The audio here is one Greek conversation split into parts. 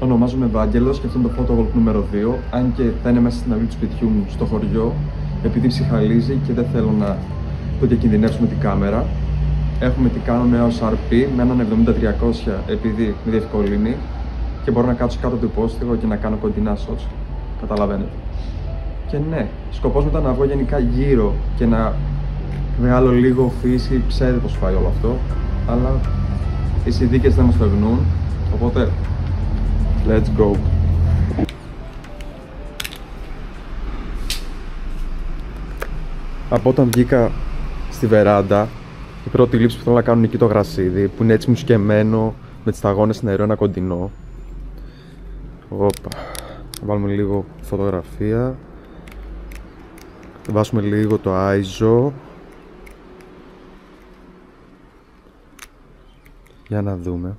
Ονομάζομαι Βάγγελος και αυτό είναι το photowalk νούμερο 2. Αν και θα είναι μέσα στην αυλή του σπιτιού μου στο χωριό, επειδή ψυχαλίζει και δεν θέλω να το διακινδυνεύσουμε την κάμερα. Έχουμε την Canon EOS RP με έναν 70-300 επειδή με διευκολύνει και μπορώ να κάτσω κάτω από το υπόστηγο και να κάνω κοντινά shots. Καταλαβαίνετε. Και ναι, σκοπός μου ήταν να βγω γενικά γύρω και να βγάλω λίγο φύση. Ξέρετε πως πάει όλο αυτό, αλλά οι συνθήκες δεν μας το ευνοούν, οπότε let's go. Από όταν βγήκα στη βεράντα, η πρώτη λήψη που θέλω να κάνω είναι εκεί το γρασίδι, που είναι έτσι μουσκεμένο, με τις σταγόνες νερό, ένα κοντινό. Όπα. Θα βάλουμε λίγο φωτογραφία. Θα βάσουμε λίγο το ISO. Για να δούμε.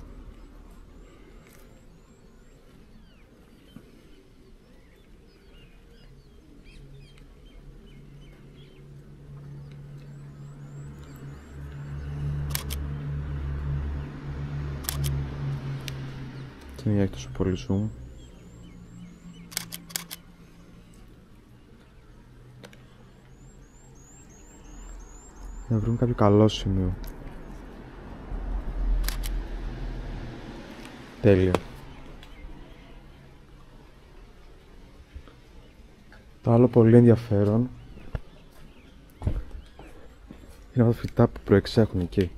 Και μην έχει τόσο πολύ zoom. Να βρούμε κάποιο καλό σημείο. Τέλεια. Το άλλο πολύ ενδιαφέρον είναι τα φυτά που προεξέχουν εκεί.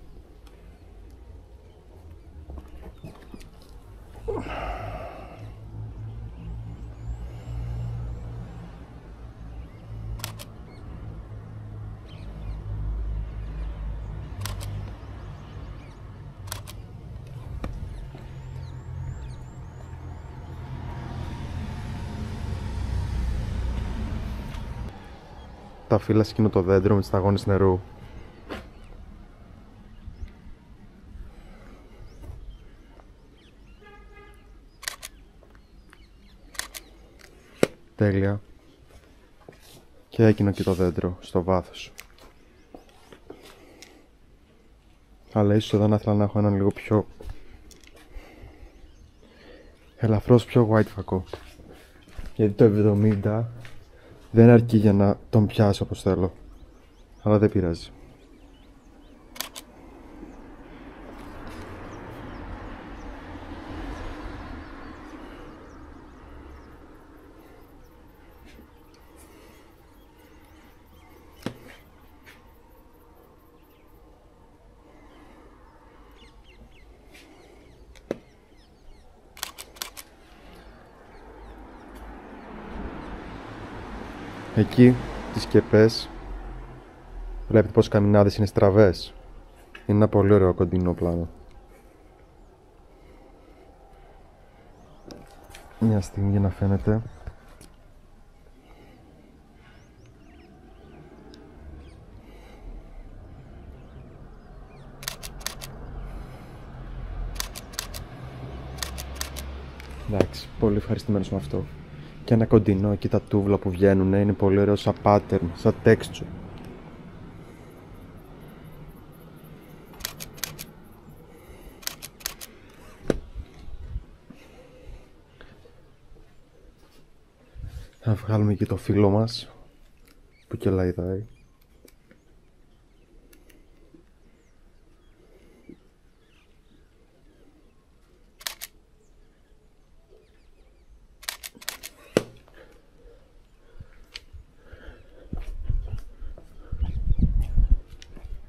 Τα φύλλα σε εκείνο το δέντρο με τις σταγόνες νερού. Τέλεια. Και εκείνο και το δέντρο στο βάθος. Αλλά ίσως εδώ να ήθελα να έχω έναν λίγο πιο ελαφρώς πιο white φακό. Γιατί το 70 δεν αρκεί για να τον πιάσω όπως θέλω. Αλλά δεν πειράζει. Εκεί τις σκεπές βλέπετε πως οι καμινάδες είναι στραβές. Είναι ένα πολύ ωραίο κοντινό πλάνο. Μια στιγμή για να φαίνεται. Εντάξει, πολύ ευχαριστημένος με αυτό. Και ένα κοντινό εκεί τα τούβλα που βγαίνουν είναι πολύ ωραίο σαν pattern, σαν texture. Θα βγάλουμε εκεί το φύλλο μας που και λαϊδάει.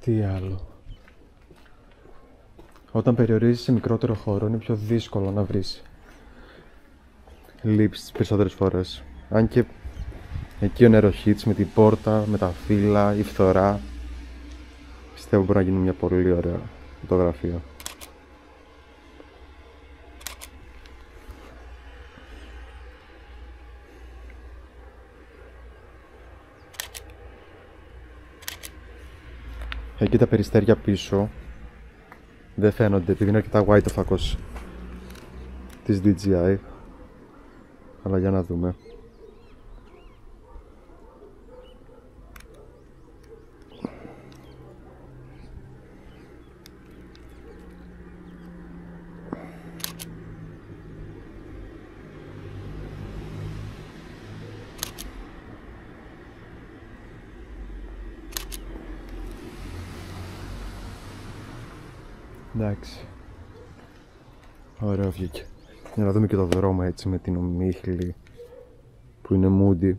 Τι άλλο. Όταν περιορίζεις σε μικρότερο χώρο είναι πιο δύσκολο να βρεις λήψεις τις περισσότερες φορές. Αν και εκεί ο νεροχύτς με την πόρτα, με τα φύλλα, η φθορά, πιστεύω μπορεί να γίνει μια πολύ ωραία φωτογραφία. Εκεί τα περιστέρια πίσω δεν φαίνονται επειδή είναι αρκετά white ο φακός της DJI. Αλλά για να δούμε. Εντάξει. Ωραίο βγήκε. Για να δούμε και το δρόμο έτσι με την ομίχλη που είναι moody.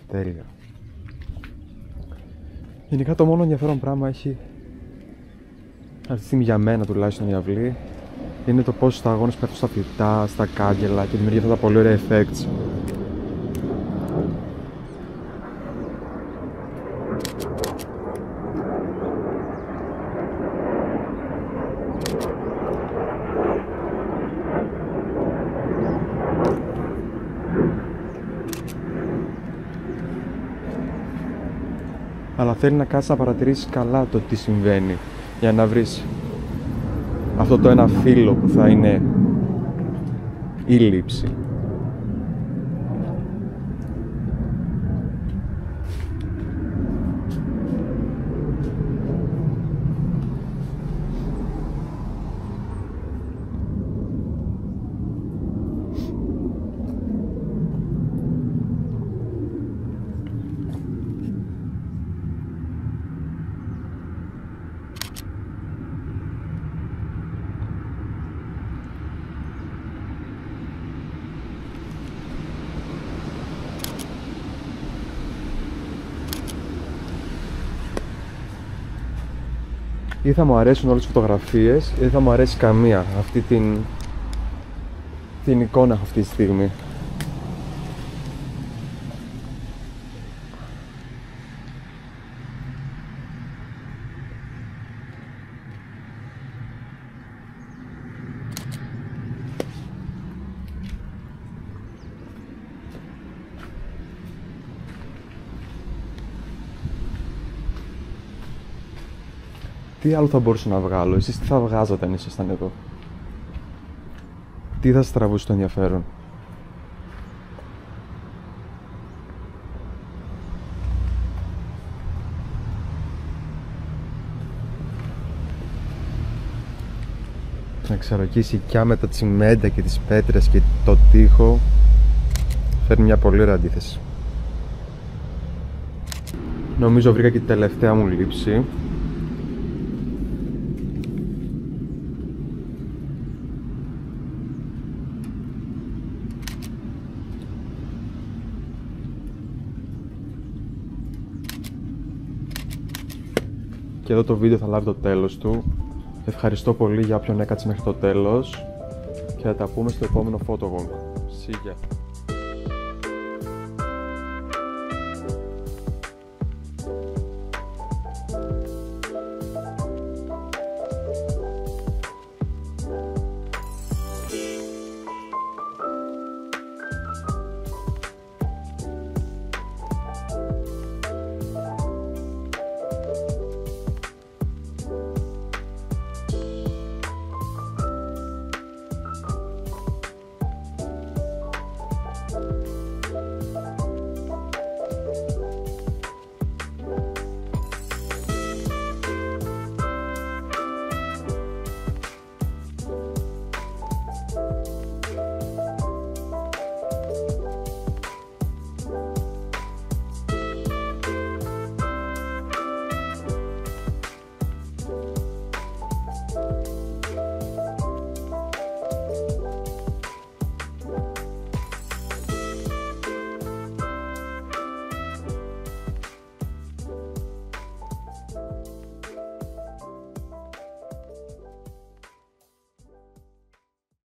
Τέλεια. Γενικά το μόνο ενδιαφέρον πράγμα έχει αυτή τη στιγμή για μένα τουλάχιστον η αυλή είναι το πώς τα αγώνες πέφτουν στα φυτά, στα κάγκελα και δημιουργεί αυτά τα πολύ ωραία effects. Αλλά θέλει να κάτσεις να παρατηρήσεις καλά το τι συμβαίνει για να βρεις αυτό το ένα φύλλο που θα είναι η λήψη. Ή θα μου αρέσουν όλες τις φωτογραφίες ή δεν θα μου αρέσει καμία αυτή την εικόνα αυτή τη στιγμή. Τι άλλο θα μπορούσα να βγάλω, εσείς τι θα βγάζατε αν ήσασταν εδώ? Τι θα σας τραβούσε το ενδιαφέρον? Να ξέρω, εκεί η σικιά με τα τσιμέντα και τις πέτρες και το τοίχο φέρνει μια πολύ ωραία αντίθεση. Νομίζω βρήκα και την τελευταία μου λήψη. Και εδώ το βίντεο θα λάβει το τέλος του. Ευχαριστώ πολύ για όποιον έκατσε μέχρι το τέλος και θα τα πούμε στο επόμενο Photowalk. See ya.